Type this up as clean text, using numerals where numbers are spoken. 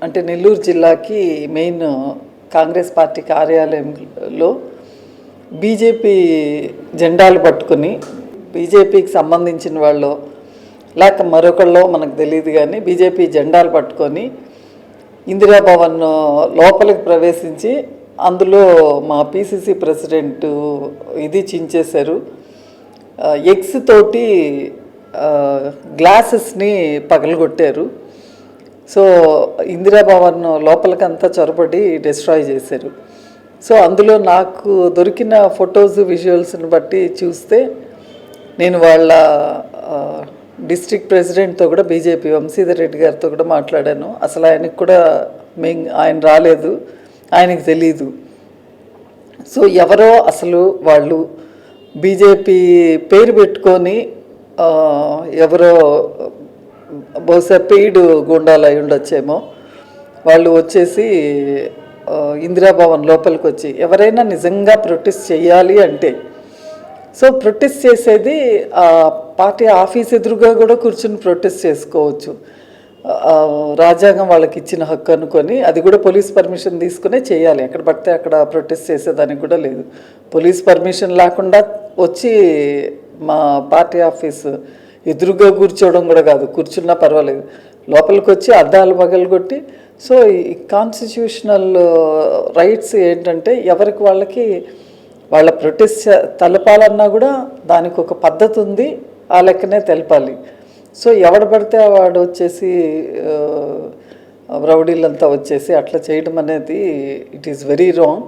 అంటే నెల్లూరు జిల్లాకి main Congress party కార్యాలయంలో బీజేపీ జెండాలు పట్టుకుని బీజేపీకి సంబంధించిన వాళ్ళు లేక మరొకళ్ళో మనకు తెలియదు కానీ బీజేపీ జెండాలు పట్టుకొని ఇందిరాభవన్ లోపలికి ప్రవేశించి అందులో మా పీసీసీ ప్రెసిడెంట్ ఇది చించేశారు. ఎగ్స్ తోటి గ్లాసెస్ని పగలగొట్టారు. సో ఇందిరాభవన్ లోపలికంతా చొరబడి డిస్ట్రాయ్ చేశారు. సో అందులో నాకు దొరికిన ఫొటోస్ విజువల్స్ని బట్టి చూస్తే నేను వాళ్ళ డిస్ట్రిక్ట్ ప్రెసిడెంట్తో కూడా బీజేపీ వంశీధర్ రెడ్డి గారితో కూడా మాట్లాడాను. అసలు ఆయనకు కూడా ఆయన రాలేదు, ఆయనకు తెలీదు. సో ఎవరో అసలు వాళ్ళు బీజేపీ పేరు పెట్టుకొని ఎవరో బహుశా పెయిడ్ గుండాలు అయి ఉండొచ్చేమో వాళ్ళు వచ్చేసి ఇందిరాభవన్ లోపలికి వచ్చి ఎవరైనా నిజంగా ప్రొటెస్ట్ చేయాలి అంటే సో ప్రొటెస్ట్ చేసేది పార్టీ ఆఫీస్ ఎదురుగా కూడా కూర్చుని ప్రొటెస్ట్ చేసుకోవచ్చు. రాజ్యాంగం వాళ్ళకి ఇచ్చిన హక్కు అనుకొని అది కూడా పోలీస్ పర్మిషన్ తీసుకునే చేయాలి. ఎక్కడ పడితే అక్కడ ప్రొటెస్ట్ చేసేదానికి కూడా లేదు. పోలీస్ పర్మిషన్ లేకుండా వచ్చి మా పార్టీ ఆఫీస్ ఎదురుగా కూర్చోవడం కూడా కాదు, కూర్చున్నా పర్వాలేదు, లోపలికి వచ్చి అద్దాలు పగలగొట్టి. సో ఈ కాన్స్టిట్యూషనల్ రైట్స్ ఏంటంటే ఎవరికి వాళ్ళకి వాళ్ళ ప్రొటెస్ట్ తెలపాలన్నా కూడా దానికి ఒక పద్ధతి ఉంది, ఆ లెక్కనే తెలపాలి. సో ఎవడ పడితే వాడు వచ్చేసి రౌడీలంతా వచ్చేసి అట్లా చేయడం అనేది ఇట్ ఈస్ వెరీ రాంగ్.